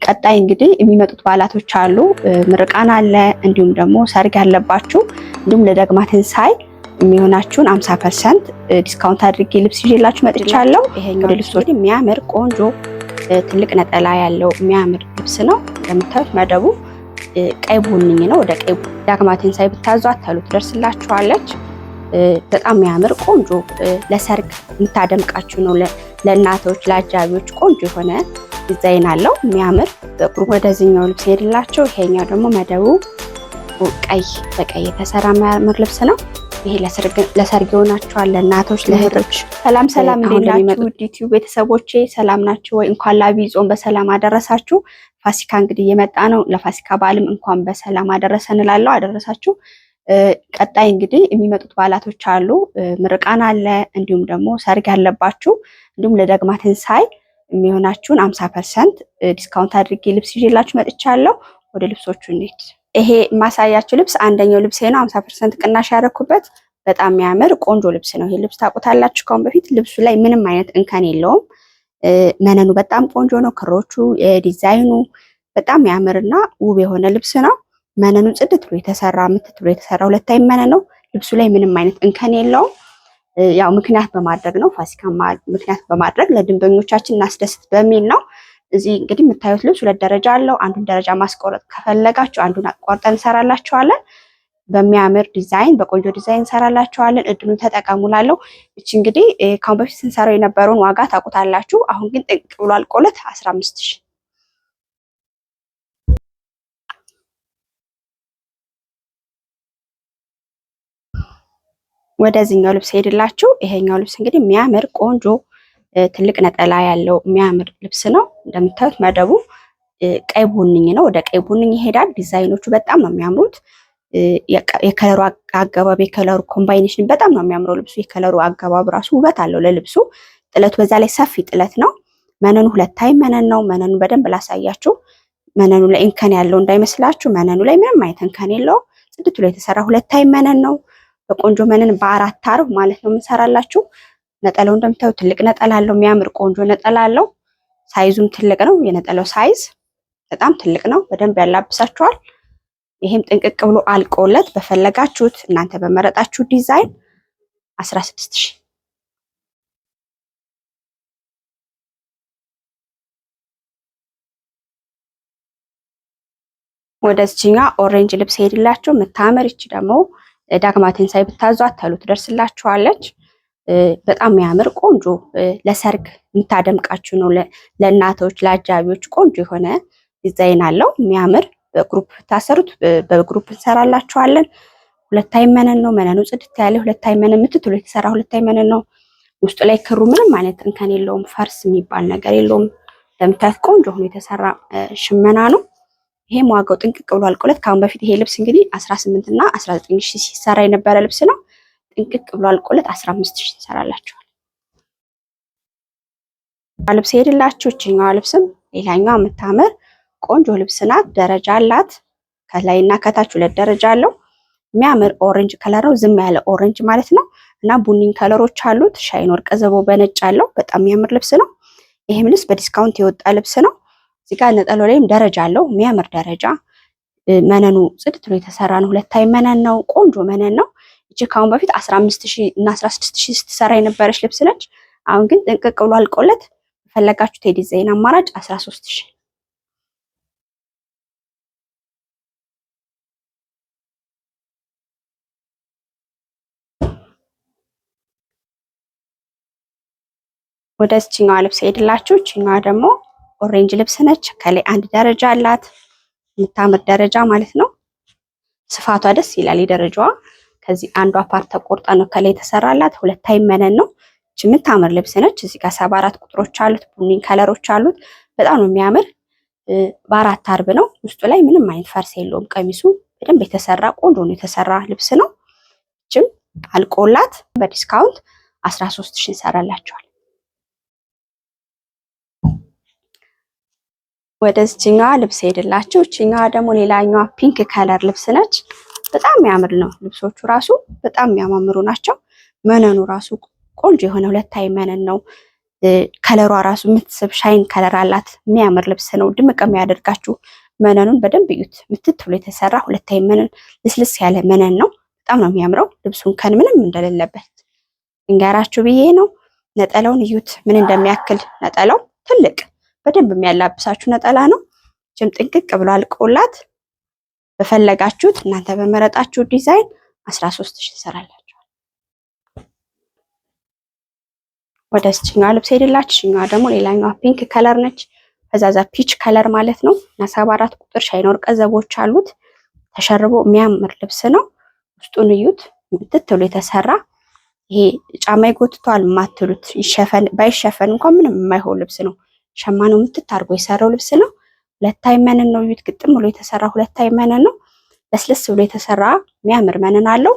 ቀጣይ እንግዲህ የሚመጡት በዓላቶች አሉ። ምርቃን አለ፣ እንዲሁም ደግሞ ሰርግ ያለባችሁ፣ እንዲሁም ለዳግማ ትንሣኤ የሚሆናችሁን 50% ዲስካውንት አድርጌ ልብስ ይዤላችሁ መጥቻለሁ። ይሄኛው ልብሶች የሚያምር ቆንጆ ትልቅ ነጠላ ያለው የሚያምር ልብስ ነው። እንደምታዩት መደቡ ቀይ ቡኒ ነው። ወደ ቀይ ዳግማ ትንሣኤ ብታዟት ተሉ ትደርስላችኋለች። በጣም የሚያምር ቆንጆ ለሰርግ የምታደምቃችሁ ነው። ለእናቶች ለአጃቢዎች ቆንጆ የሆነ ዲዛይን አለው የሚያምር በቁርብ። ወደዚህኛው ልብስ ሄድላችሁ። ይሄኛው ደግሞ መደቡ ቀይ በቀይ የተሰራ የሚያምር ልብስ ነው። ይሄ ለሰርግ ይሆናችኋል፣ ለእናቶች ለእህቶች። ሰላም ሰላም፣ እንዴት ናችሁ ውድ ዩቲዩብ ቤተሰቦቼ? ሰላም ናችሁ ወይ? እንኳን ለዐቢይ ጾም በሰላም አደረሳችሁ። ፋሲካ እንግዲህ እየመጣ ነው። ለፋሲካ በዓልም እንኳን በሰላም አደረሰን እላለሁ፣ አደረሳችሁ። ቀጣይ እንግዲህ የሚመጡት በዓላቶች አሉ። ምርቃን አለ፣ እንዲሁም ደግሞ ሰርግ ያለባችሁ፣ እንዲሁም ለዳግማ ትንሣኤ የሚሆናችሁን 50% ዲስካውንት አድርጌ ልብስ ይዤላችሁ መጥቻለሁ። ወደ ልብሶቹ እንሂድ። ይሄ የማሳያችሁ ልብስ አንደኛው ልብስ ነው። 50% ቅናሽ ያደረኩበት በጣም የሚያምር ቆንጆ ልብስ ነው። ይሄ ልብስ ታውቁታላችሁ ከአሁን በፊት። ልብሱ ላይ ምንም አይነት እንከን የለውም። መነኑ በጣም ቆንጆ ነው። ክሮቹ፣ ዲዛይኑ በጣም የሚያምርና ውብ የሆነ ልብስ ነው። መነኑ ጽድት ብሎ የተሰራ ምትት ብሎ የተሰራ ሁለታይ መነን ነው። ልብሱ ላይ ምንም አይነት እንከን የለውም። ያው ምክንያት በማድረግ ነው፣ ፋሲካ ምክንያት በማድረግ ለድንበኞቻችን እናስደስት በሚል ነው። እዚህ እንግዲህ የምታዩት ልብስ 2 ደረጃ አለው። አንዱን ደረጃ ማስቆረጥ ከፈለጋችሁ አንዱን አቋርጠን እንሰራላችኋለን። በሚያምር ዲዛይን በቆንጆ ዲዛይን እንሰራላችኋለን። እድሉን ተጠቀሙላለሁ። እቺ እንግዲህ ካሁን በፊት ስንሰራው የነበረውን ዋጋ ታውቁታላችሁ። አሁን ግን ጥንቅ ብሎ አልቆለት 15000። ወደዚህኛው ልብስ ሄድላችሁ። ይሄኛው ልብስ እንግዲህ የሚያምር ቆንጆ ትልቅ ነጠላ ያለው የሚያምር ልብስ ነው። እንደምታዩት መደቡ ቀይ ቡኒ ነው። ወደ ቀይ ቡኒ ይሄዳል። ዲዛይኖቹ በጣም ነው የሚያምሩት። የከለሩ አገባብ የከለሩ ኮምባይኔሽን በጣም ነው የሚያምረው ልብሱ። የከለሩ አገባብ ራሱ ውበት አለው ለልብሱ። ጥለቱ በዛ ላይ ሰፊ ጥለት ነው። መነኑ ሁለታይ መነን ነው። መነኑ በደንብ ላሳያችሁ። መነኑ ላይ እንከን ያለው እንዳይመስላችሁ። መነኑ ላይ ምንም አይነት እንከን የለውም። ጽድት ብሎ የተሰራ ሁለታይ መነን ነው። በቆንጆ መነን በ4 አርብ ማለት ነው የምንሰራላችሁ። ነጠላው እንደምታዩት ትልቅ ነጠላ አለው። የሚያምር ቆንጆ ነጠላ አለው። ሳይዙም ትልቅ ነው። የነጠላው ሳይዝ በጣም ትልቅ ነው። በደንብ ያላብሳችኋል። ይሄም ጥንቅቅ ብሎ አልቆለት በፈለጋችሁት እናንተ በመረጣችሁ ዲዛይን 16000። ወደዚህኛው ኦሬንጅ ልብስ ሄድላችሁ። የምታምር እቺ ደግሞ ዳግማ ትንሣኤ ብታዟት ተሉ ትደርስላችኋለች። በጣም የሚያምር ቆንጆ ለሰርግ የምታደምቃችሁ ነው። ለእናቶች ለአጃቢዎች ቆንጆ የሆነ ዲዛይን አለው የሚያምር። በግሩፕ ታሰሩት በግሩፕ እንሰራላችኋለን። ሁለታይ መነን ነው። መነኑ ጽድት ያለ ሁለታይ መነን ምትትሎ የተሰራ ሁለታይ መነን ነው። ውስጡ ላይ ክሩ ምንም አይነት እንከን የለውም። ፈርስ የሚባል ነገር የለውም። ለምታዩት ቆንጆ ሆኖ የተሰራ ሽመና ነው። ይሄም ዋጋው ጥንቅቅ ብሎ አልቆለት ካሁን በፊት ይሄ ልብስ እንግዲህ 18 እና 19000 ሲሰራ የነበረ ልብስ ነው። ጥንቅቅ ብሎ አልቆለት 15000 እንሰራላችኋል። ልብስ ሄድላችሁ። እቺኛዋ ልብስም ሌላኛዋ የምታምር ቆንጆ ልብስ ናት። ደረጃ አላት። ከላይና ከታች 2 ደረጃ አለው። የሚያምር ኦሬንጅ ከለር ነው። ዝም ያለ ኦሬንጅ ማለት ነው። እና ቡኒን ከለሮች አሉት። ሻይን ወርቀ ዘቦ በነጭ አለው። በጣም የሚያምር ልብስ ነው። ይሄም ልብስ በዲስካውንት የወጣ ልብስ ነው። እዚህ ጋር ነጠላው ላይም ደረጃ አለው። የሚያምር ደረጃ። መነኑ ጽድት ብሎ የተሰራ ነው። ሁለታይ መነን ነው። ቆንጆ መነን ነው። እቺ ካሁን በፊት 15000 እና 16000 ስትሰራ የነበረች ልብስ ነች። አሁን ግን ጥንቅቅ ብሎ አልቆለት ፈለጋችሁት የዲዛይን አማራጭ 13000። ወደዚህኛዋ ልብስ ሄድላችሁ። እቺኛዋ ደግሞ ኦሬንጅ ልብስ ነች። ከላይ 1 ደረጃ አላት። የምታምር ደረጃ ማለት ነው። ስፋቷ ደስ ይላል። የደረጃዋ ከዚህ አንዷ ፓርት ተቆርጣ ነው ከላይ የተሰራላት። ሁለታይ መነን ነው። እቺ የምታምር ልብስ ነች። እዚህ ጋር 74 ቁጥሮች አሉት። ቡኒ ከለሮች አሉት። በጣም ነው የሚያምር። በ4 አርብ ነው። ውስጡ ላይ ምንም አይነት ፈርስ የለውም። ቀሚሱ በደንብ የተሰራ ቆንጆ ነው የተሰራ ልብስ ነው። እቺም አልቆላት በዲስካውንት 13000 እንሰራላችኋል። ወደዚህኛዋ ልብስ ሄድላችሁ። እቺኛዋ ደግሞ ሌላኛዋ ፒንክ ከለር ልብስ ነች። በጣም የሚያምር ነው። ልብሶቹ ራሱ በጣም የሚያማምሩ ናቸው። መነኑ ራሱ ቆንጆ የሆነ ሁለታይ መነን ነው። ከለሯ ራሱ የምትስብ ሻይን ከለር አላት። የሚያምር ልብስ ነው። ድምቅ የሚያደርጋችሁ መነኑን በደንብ እዩት። ምትት ብሎ የተሰራ ሁለታይ መነን፣ ልስልስ ያለ መነን ነው። በጣም ነው የሚያምረው። ልብሱን ከን ምንም እንደሌለበት እንጋራችሁ ብዬ ነው። ነጠላውን እዩት ምን እንደሚያክል ነጠላው ትልቅ በደንብ የሚያላብሳችሁ ነጠላ ነው። ጅም ጥንቅቅ ብሎ አልቆላት በፈለጋችሁት እናንተ በመረጣችሁ ዲዛይን 13000 ይሰራላችኋል። ወደ እችኛዋ ልብስ ሄድላችሁ። እችኛዋ ደግሞ ሌላኛዋ ፒንክ ከለር ነች። ፈዛዛ ፒች ከለር ማለት ነው እና 74 ቁጥር ሻይን ወርቀ ዘቦች አሉት። ተሸርቦ የሚያምር ልብስ ነው። ውስጡን እዩት ምትት ብሎ የተሰራ ይሄ ጫማ ይጎትቷል ማትሉት ይሸፈን ባይሸፈን እንኳን ምንም የማይሆን ልብስ ነው። ሸማኔው ምትት አድርጎ የሰራው ልብስ ነው። ሁለታይ መነን ነው። እዩት ግጥም ብሎ የተሰራ ሁለታይ መነን ነው። ለስለስ ብሎ የተሰራ የሚያምር መነን አለው።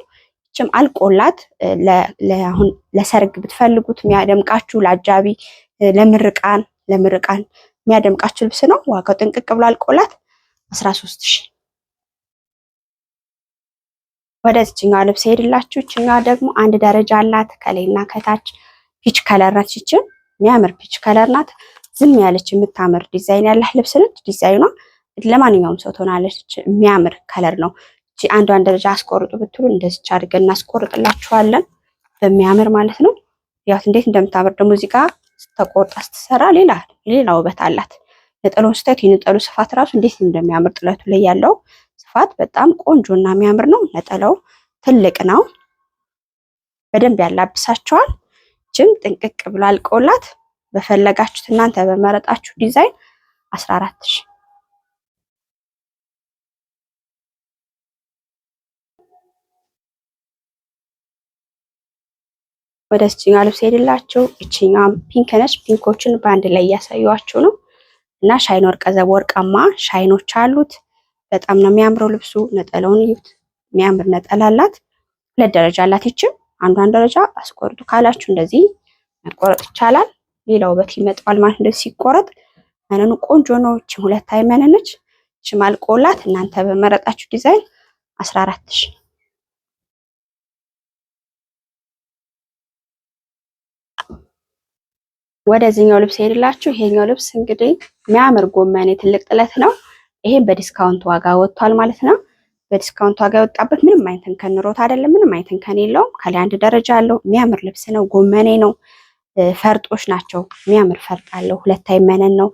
እችም አልቆላት አሁን ለሰርግ ብትፈልጉት የሚያደምቃችሁ ለአጃቢ ለምርቃን የሚያደምቃችሁ ልብስ ነው። ዋጋው ጥንቅቅ ብሎ አልቆላት 13000። ወደዚህኛው ልብስ ሄድላችሁ። እችኛዋ ደግሞ አንድ ደረጃ አላት ከላይና ከታች ፒች ከለር ናት። እችም የሚያምር ፒች ከለር ናት። ዝም ያለች የምታምር ዲዛይን ያላት ልብስ ነች። ዲዛይኗ ለማንኛውም ሰው ትሆናለች። የሚያምር ከለር ነው። እቺ አንዷን ደረጃ አስቆርጡ ብትሉ እንደዚች አድርገን እናስቆርጥላችኋለን በሚያምር ማለት ነው። ያው እንዴት እንደምታምር ደግሞ እዚህ ጋር ተቆርጣ ስትሰራ ሌላ ውበት አላት። ነጠላውን ስታዩት የነጠሉ ስፋት ራሱ እንዴት እንደሚያምር ጥለቱ ላይ ያለው ስፋት በጣም ቆንጆና የሚያምር ነው። ነጠላው ትልቅ ነው። በደንብ ያላብሳቸዋል። ጅም ጥንቅቅ ብሎ አልቆላት በፈለጋችሁት እናንተ በመረጣችሁ ዲዛይን 14000። ወደ እችኛዋ ልብስ ሄድላችሁ። እችኛዋ ፒንክ ነች። ፒንኮችን በአንድ ላይ እያሳዩዋችሁ ነው እና ሻይን ወርቀ ዘቦ ወርቃማ ሻይኖች አሉት። በጣም ነው የሚያምረው ልብሱ። ነጠላውን እዩት የሚያምር ነጠላ አላት። ሁለት ደረጃ አላት። ይችም አንዷን ደረጃ አስቆርጡ ካላችሁ እንደዚህ መቆረጥ ይቻላል። ሌላ ውበት ይመጣዋል ማለት እንደዚህ ሲቆረጥ መነኑ ቆንጆ ነው። እቺ ሁለታይ መነን ነች። እቺ ማልቆላት እናንተ በመረጣችሁ ዲዛይን 14000። ወደዚህኛው ልብስ ሄድላችሁ። ይሄኛው ልብስ እንግዲህ የሚያምር ጎመኔ ትልቅ ጥለት ነው። ይሄን በዲስካውንት ዋጋ ወጥቷል ማለት ነው። በዲስካውንት ዋጋ የወጣበት ምንም አይነት እንከን ኖሮት አይደለም። ምንም አይነት እንከን የለውም። ከላይ አንድ ደረጃ አለው። የሚያምር ልብስ ነው። ጎመኔ ነው። ፈርጦች ናቸው። የሚያምር ፈርጥ አለው። ሁለታይ መነን ነው።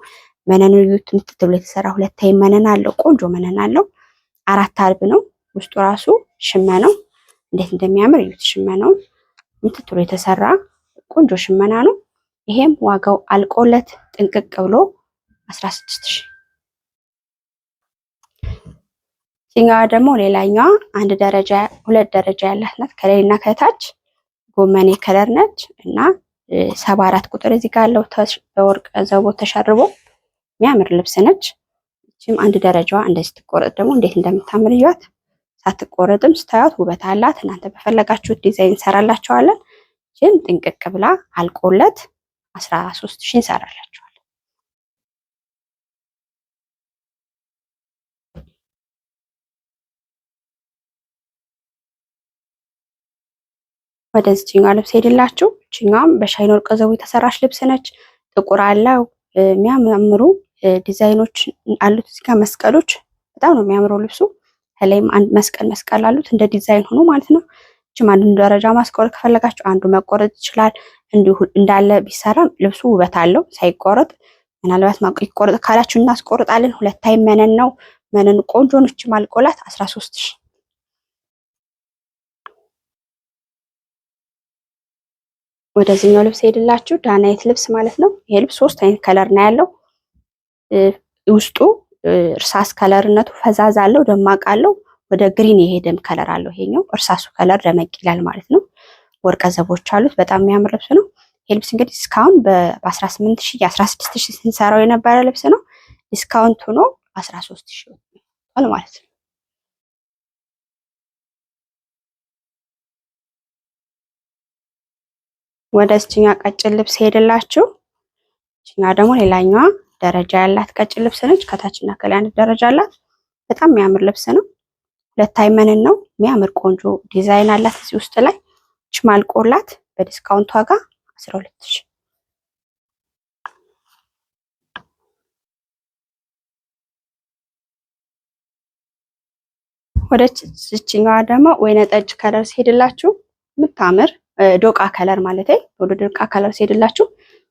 መነኑ እዩት ምትት ብሎ የተሰራ ሁለታይ መነን አለው። ቆንጆ መነን አለው። 4 አርብ ነው። ውስጡ ራሱ ሽመናው እንዴት እንደሚያምር እዩት። ሽመናው ምትት ብሎ የተሰራ ቆንጆ ሽመና ነው። ይሄም ዋጋው አልቆለት ጥንቅቅ ብሎ 16000። እኛዋ ደግሞ ሌላኛዋ አንድ ደረጃ ሁለት ደረጃ ያላት ናት። ከላይና ከታች ጎመኔ ከለር ነች እና 74 ቁጥር እዚህ ጋር አለው። በወርቅ ዘቦ ተሸርቦ የሚያምር ልብስ ነች። እቺም አንድ ደረጃዋ እንደዚህ ትቆረጥ ደግሞ እንዴት እንደምታምር እዩት። ሳትቆረጥም ስታዩት ውበት አላት። እናንተ በፈለጋችሁት ዲዛይን እንሰራላችኋለን። ግን ጥንቅቅ ብላ አልቆለት 13000 እንሰራላችኋለን። ወደዚህኛው ልብስ ሄድላችሁ። እቺኛም በሻይን ወርቀ ዘቦ የተሰራች ልብስ ነች። ጥቁር አለው። የሚያምሩ ዲዛይኖች አሉት። እዚህ ጋር መስቀሎች በጣም ነው የሚያምረው ልብሱ። ከላይም አንድ መስቀል አሉት እንደ ዲዛይን ሆኖ ማለት ነው። እቺም አንዱን ደረጃ ማስቆረጥ ከፈለጋችሁ አንዱ መቆረጥ ይችላል። እንዲሁ እንዳለ ቢሰራም ልብሱ ውበት አለው ሳይቆረጥ። ምናልባት ይቆረጥ ካላችሁ እናስቆርጣለን። ሁለታይ መነን ነው። መነን ቆንጆ ነው። እቺ ማልቆላት 13000። ወደዚህኛው ልብስ ሄድላችሁ። ዳናይት ልብስ ማለት ነው። ይሄ ልብስ 3 አይነት ከለር ነው ያለው። ውስጡ እርሳስ ከለርነቱ ፈዛዛ አለው፣ ደማቅ አለው። ወደ ግሪን የሄደም ከለር አለው። ይሄኛው እርሳሱ ከለር ደመቅ ይላል ማለት ነው። ወርቀ ዘቦች አሉት። በጣም የሚያምር ልብስ ነው። ይሄ ልብስ እንግዲህ እስካሁን በ18000 16000 ስንሰራው የነበረ ልብስ ነው። ዲስካውንት ሆኖ 13000 ወጥቷል ማለት ነው። ወደ እችኛ ቀጭን ልብስ ሄድላችሁ። እችኛ ደግሞ ሌላኛዋ ደረጃ ያላት ቀጭን ልብስ ነች። ከታችና ከላይ አንድ ደረጃ አላት። በጣም የሚያምር ልብስ ነው። ሁለታይ መነን ነው። የሚያምር ቆንጆ ዲዛይን አላት እዚህ ውስጥ ላይ። እች ማልቆላት በዲስካውንት ዋጋ 12000። ወደ እችኛዋ ደግሞ ወይነ ጠጅ ከለር ሲሄድላችሁ የምታምር ዶቃ ከለር ማለት ወደ ዶቃ ከለር ሲሄድላችሁ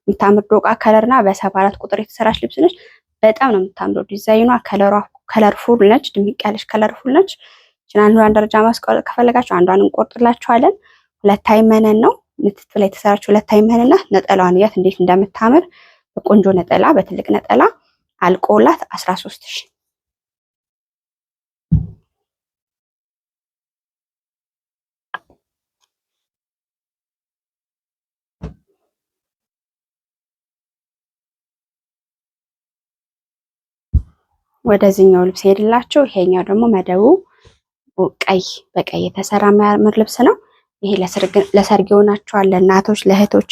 የምታምር ዶቃ ከለርና በ74 ቁጥር የተሰራች ልብስ ነች። በጣም ነው የምታምረው። ዲዛይኗ ከለርፉል ነች፣ ድምቅ ያለች ከለርፉል ነች። አንዷን ደረጃ ማስቆረጥ ከፈለጋችሁ አንዷን እንቆርጥላችኋለን። ሁለት አይመነን ነው ምትት ላይ የተሰራችው ሁለት አይመነና ነጠላዋን እያት እንዴት እንደምታምር በቆንጆ ነጠላ በትልቅ ነጠላ አልቆላት 13000 ወደዚህኛው ልብስ ሄድላችሁ። ይሄኛው ደግሞ መደቡ ቀይ በቀይ የተሰራ የሚያምር ልብስ ነው። ይሄ ለሰርግ ይሆናችኋል፣ ለእናቶች ለእህቶች፣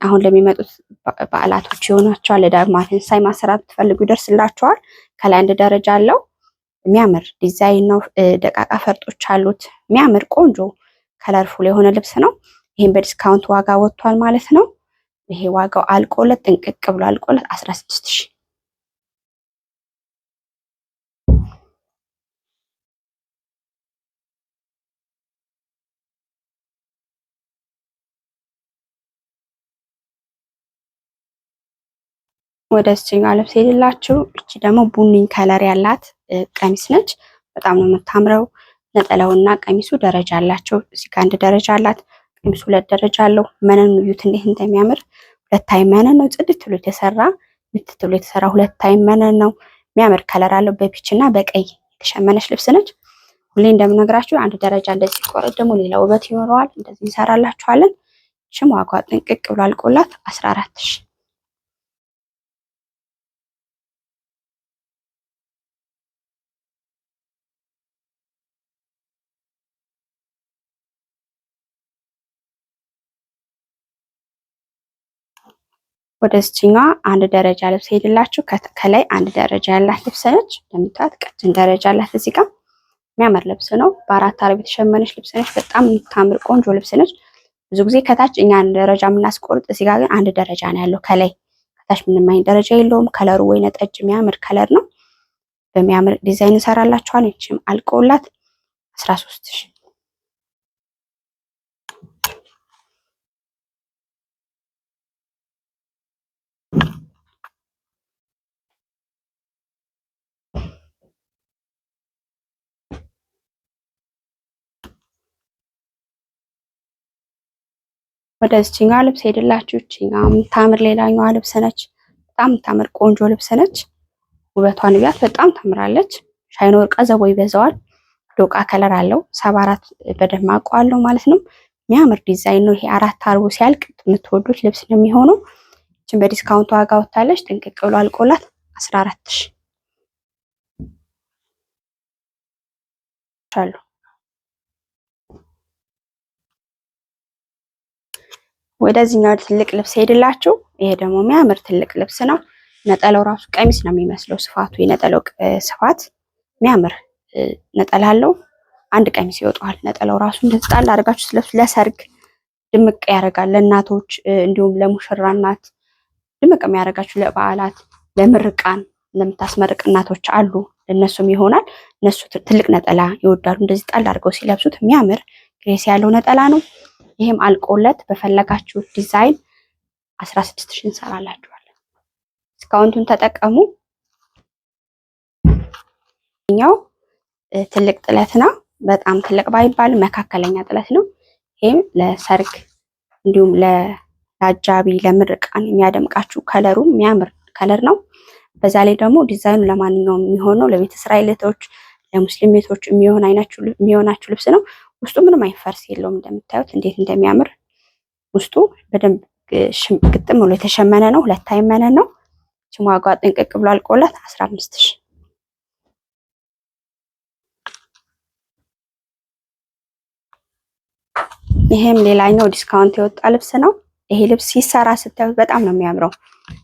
አሁን ለሚመጡት በዓላቶች ይሆናችኋል። ለዳግማ ትንሳኤ ማሰራት ትፈልጉ ይደርስላችኋል። ከላይ አንድ ደረጃ አለው። የሚያምር ዲዛይን ነው። ደቃቃ ፈርጦች አሉት። የሚያምር ቆንጆ ከለርፉል የሆነ ልብስ ነው። ይሄን በዲስካውንት ዋጋ ወጥቷል ማለት ነው። ይሄ ዋጋው አልቆለት ጥንቅቅ ብሎ አልቆለት 16000 ወደ እዚህኛው ልብስ ሄድላችሁ። እቺ ደግሞ ቡኒ ከለር ያላት ቀሚስ ነች። በጣም ነው የምታምረው። ነጠላውና ቀሚሱ ደረጃ አላቸው። እዚህ ጋር አንድ ደረጃ አላት። ቀሚሱ ሁለት ደረጃ አለው። መነን እዩት እንዴት እንደሚያምር። ሁለት አይ መነን ነው። ጽድት ብሎ የተሰራ ምትት ብሎ የተሰራ ሁለት አይ መነን ነው። የሚያምር ከለር አለው። በፒች እና በቀይ የተሸመነች ልብስ ነች። ሁሌ እንደምነግራችሁ አንድ ደረጃ እንደዚህ ሲቆረጥ ደግሞ ሌላ ውበት ይኖረዋል። እንደዚህ እንሰራላችኋለን። እቺም ዋጋዋ ጥንቅቅ ብሎ አልቆላት 14000 ወደዚህኛዋ አንድ ደረጃ ልብስ ሄድላችሁ። ከላይ አንድ ደረጃ ያላት ልብስ ነች። እንደምታዩት ቀጭን ደረጃ አላት። እዚህ ጋር የሚያምር ልብስ ነው። በአራት አረብ የተሸመነች ልብስ ነች። በጣም የምታምር ቆንጆ ልብስ ነች። ብዙ ጊዜ ከታች እኛ አንድ ደረጃ የምናስቆርጥ፣ እዚህ ጋር ግን አንድ ደረጃ ነው ያለው። ከላይ ከታች ምንም አይነት ደረጃ የለውም። ከለሩ ወይነ ጠጅ የሚያምር ከለር ነው። በሚያምር ዲዛይን እንሰራላችኋል። እቺም አልቆላት 13000 ወደዚህኛው ልብስ ሄድላችሁ። እቺኛው የምታምር ሌላኛዋ ልብስ ነች። በጣም የምታምር ቆንጆ ልብስ ነች። ውበቷን እያት በጣም ታምራለች። ሻይን ወርቃ ዘቦ ይበዛዋል። ዶቃ ከለር አለው። 74 በደማቁ አለው ማለት ነው። የሚያምር ዲዛይን ነው። ይሄ አራት አርቡ ሲያልቅ የምትወዱት ልብስ ነው የሚሆነው። እቺን በዲስካውንት ዋጋ ወጣለች። ጥንቅቅ ብሎ አልቆላት 14000 አሉ። ወደዚህኛው ትልቅ ልብስ ሄድላችሁ። ይሄ ደግሞ የሚያምር ትልቅ ልብስ ነው። ነጠላው ራሱ ቀሚስ ነው የሚመስለው ስፋቱ። የነጠላው ስፋት የሚያምር ነጠላ አለው። አንድ ቀሚስ ይወጣዋል። ነጠላው ራሱ እንደዚህ ጣል አድርጋችሁ ስለብሱ ለሰርግ ድምቅ ያደርጋል። ለእናቶች እንዲሁም ለሙሽራ እናት ድምቅ የሚያደርጋችሁ፣ ለበዓላት፣ ለምርቃን ለምታስመርቅ እናቶች አሉ። ለነሱም ይሆናል። እነሱ ትልቅ ነጠላ ይወዳሉ። እንደዚህ ጣል አድርገው ሲለብሱት የሚያምር ግሬስ ያለው ነጠላ ነው። ይሄም አልቆለት በፈለጋችሁ ዲዛይን 16000 እንሰራላችኋለን። ዲስካውንቱን ተጠቀሙ። ኛው ትልቅ ጥለት ነው። በጣም ትልቅ ባይባል መካከለኛ ጥለት ነው። ይሄም ለሰርግ እንዲሁም ለአጃቢ ለምርቃን የሚያደምቃችሁ ከለሩ የሚያምር ከለር ነው። በዛ ላይ ደግሞ ዲዛይኑ ለማንኛውም የሚሆነው ለቤተ እስራኤሎች ለሙስሊም ቤቶች የሚሆናችሁ ልብስ ነው። ውስጡ ምንም አይፈርስ የለውም። እንደምታዩት እንዴት እንደሚያምር ውስጡ በደንብ ግጥም ብሎ የተሸመነ ነው። ሁለት አይመነ ነው። ዋጋዋ ጥንቅቅ ብሎ አልቆላት 15000 ይሄም ሌላኛው ዲስካውንት የወጣ ልብስ ነው። ይሄ ልብስ ሲሰራ ስታዩት በጣም ነው የሚያምረው።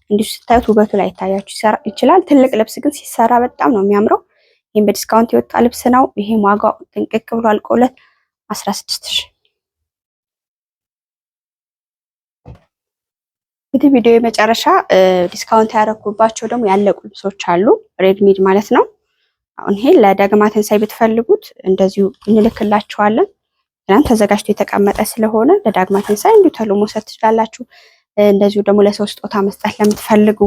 እንዲሁ ስታዩት ውበቱ ላይ ታያችሁ ይችላል። ትልቅ ልብስ ግን ሲሰራ በጣም ነው የሚያምረው። ይሄም በዲስካውንት የወጣ ልብስ ነው። ይሄም ዋጋው ጥንቅቅ ብሎ አልቆለት 16000 እንግዲህ ቪዲዮ የመጨረሻ ዲስካውንት ያደረኩባቸው ደግሞ ያለቁ ልብሶች አሉ። ሬድሜድ ማለት ነው። አሁን ይሄ ለዳግማ ትንሳኤ ብትፈልጉት እንደዚሁ እንልክላችኋለን። እናንተ ተዘጋጅቶ የተቀመጠ ስለሆነ ለዳግማ ትንሳኤ እንዲሁ ተሎ መውሰድ ትችላላችሁ። እንደዚሁ ደግሞ ለሰው ስጦታ መስጠት ለምትፈልጉ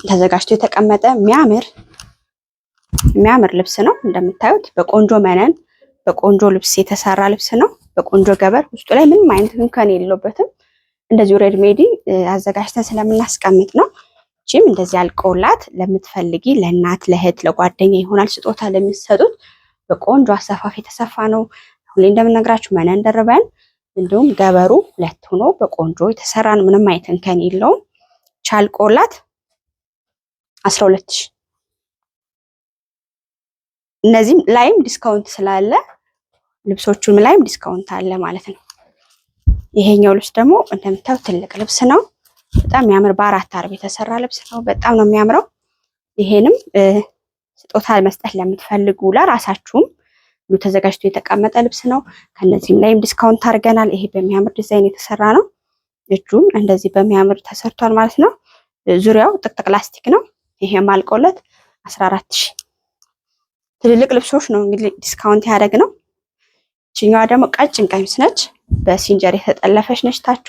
ተዘጋጅቶ የተቀመጠ የሚያምር ልብስ ነው። እንደምታዩት በቆንጆ መነን በቆንጆ ልብስ የተሰራ ልብስ ነው። በቆንጆ ገበር ውስጡ ላይ ምንም አይነት እንከን የለበትም። እንደዚሁ ሬድሜዲ አዘጋጅተን ስለምናስቀምጥ ነው። እቺም እንደዚህ አልቆላት ለምትፈልጊ ለእናት ለእህት ለጓደኛ ይሆናል ስጦታ ለሚሰጡት በቆንጆ አሰፋፍ የተሰፋ ነው። ሁሌ እንደምነግራችሁ መነን ደርበን እንዲሁም ገበሩ ሁለት ሆኖ በቆንጆ የተሰራ ነው። ምንም አይነት እንከን የለውም። ቻልቆላት 12000። እነዚህም ላይም ዲስካውንት ስላለ ልብሶቹም ላይም ዲስካውንት አለ ማለት ነው። ይሄኛው ልብስ ደግሞ እንደምታዩት ትልቅ ልብስ ነው። በጣም የሚያምር በ4 አርብ የተሰራ ልብስ ነው። በጣም ነው የሚያምረው። ይሄንም ስጦታ መስጠት ለምትፈልጉ ለራሳችሁም ተዘጋጅቶ የተቀመጠ ልብስ ነው። ከነዚህም ላይም ዲስካውንት አድርገናል። ይሄ በሚያምር ዲዛይን የተሰራ ነው። እጁም እንደዚህ በሚያምር ተሰርቷል ማለት ነው። ዙሪያው ጥቅጥቅ ላስቲክ ነው። ይሄም አልቆለት 14000። ትልልቅ ልብሶች ነው እንግዲህ ዲስካውንት ያደረግ ነው። እቺኛዋ ደግሞ ቀጭን ቀሚስ ነች። በሲንጀር የተጠለፈች ነች። ታቿ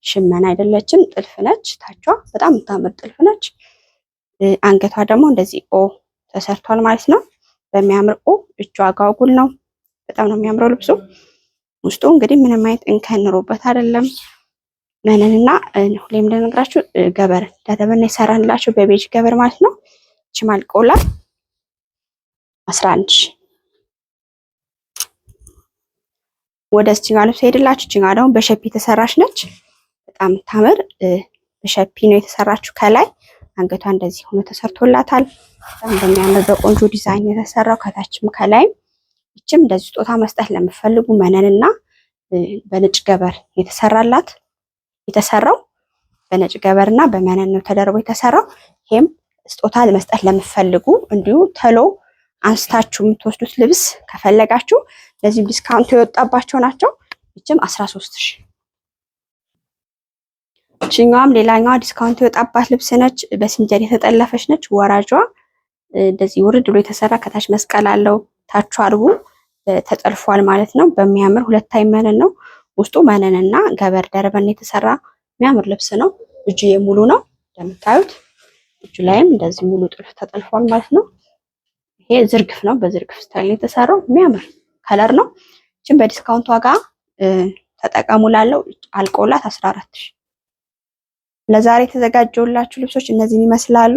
ሽመና አይደለችም፣ ጥልፍ ነች። ታቿ በጣም የምታምር ጥልፍ ነች። አንገቷ ደግሞ እንደዚህ ኦ ተሰርቷል ማለት ነው። በሚያምር ኦ እጇ አጓጉል ነው። በጣም ነው የሚያምረው ልብሱ። ውስጡ እንግዲህ ምንም አይነት እንከን ኖሮበት አይደለም። መነንና ሁሌም እንደነግራችሁ ገበር ደረበና ይሰራንላችሁ በቤጅ ገበር ማለት ነው። እቺ ማልቆላ 11000። ወደ እቺኛው ልብስ ሄድላችሁ። እቺኛው ደግሞ በሸፒ የተሰራች ነች። በጣም ታምር በሸፒ ነው የተሰራችው። ከላይ አንገቷ እንደዚህ ሆኖ ተሰርቶላታል። በጣም በሚያምር በቆንጆ ዲዛይን የተሰራው ከታችም ከላይም። እቺም እንደዚህ ስጦታ መስጠት ለምትፈልጉ መነንና በነጭ ገበር የተሰራላት የተሰራው በነጭ ገበርና በመነን ነው ተደርቦ የተሰራው። ይሄም ስጦታ ለመስጠት ለምትፈልጉ እንዲሁ ተሎ አንስታችሁ የምትወስዱት ልብስ ከፈለጋችሁ ለዚህ ዲስካውንት የወጣባቸው ናቸው። እቺም 13000። እቺኛዋም ሌላኛዋ ዲስካውንት የወጣባት ልብስ ነች። በሲንጀር የተጠለፈች ነች። ወራጇ እንደዚህ ውርድ ብሎ የተሰራ ከታች መስቀል አለው። ታቹ አርቡ ተጠልፏል ማለት ነው። በሚያምር ሁለት አይ መነን ነው። ውስጡ መነንና ገበር ደርበን የተሰራ የሚያምር ልብስ ነው። እጁ የሙሉ ነው እንደምታዩት። እጁ ላይም እንደዚህ ሙሉ ጥልፍ ተጠልፏል ማለት ነው። ይሄ ዝርግፍ ነው። በዝርግፍ ስታይል የተሰራው የሚያምር ከለር ነው። እቺም በዲስካውንት ዋጋ ተጠቀሙላለው። አልቆላት 14000። ለዛሬ የተዘጋጀውላችሁ ልብሶች እነዚህን ይመስላሉ።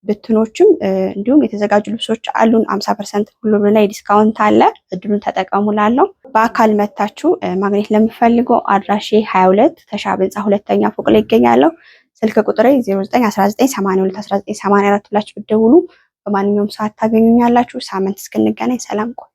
ብትኖችም እንዲሁም የተዘጋጁ ልብሶች አሉን። 50% ሁሉም ላይ ዲስካውንት አለ። እድሉን ተጠቀሙላለው። በአካል መታችሁ ማግኘት ለምፈልገው አድራሼ 22 ተሻብ ህንጻ ሁለተኛ ፎቅ ላይ ይገኛለሁ። ስልክ ቁጥሬ 0919821984 ብላችሁ ብትደውሉ በማንኛውም ሰዓት ታገኙኛላችሁ። ሳምንት እስክንገናኝ ሰላም ቆዩ።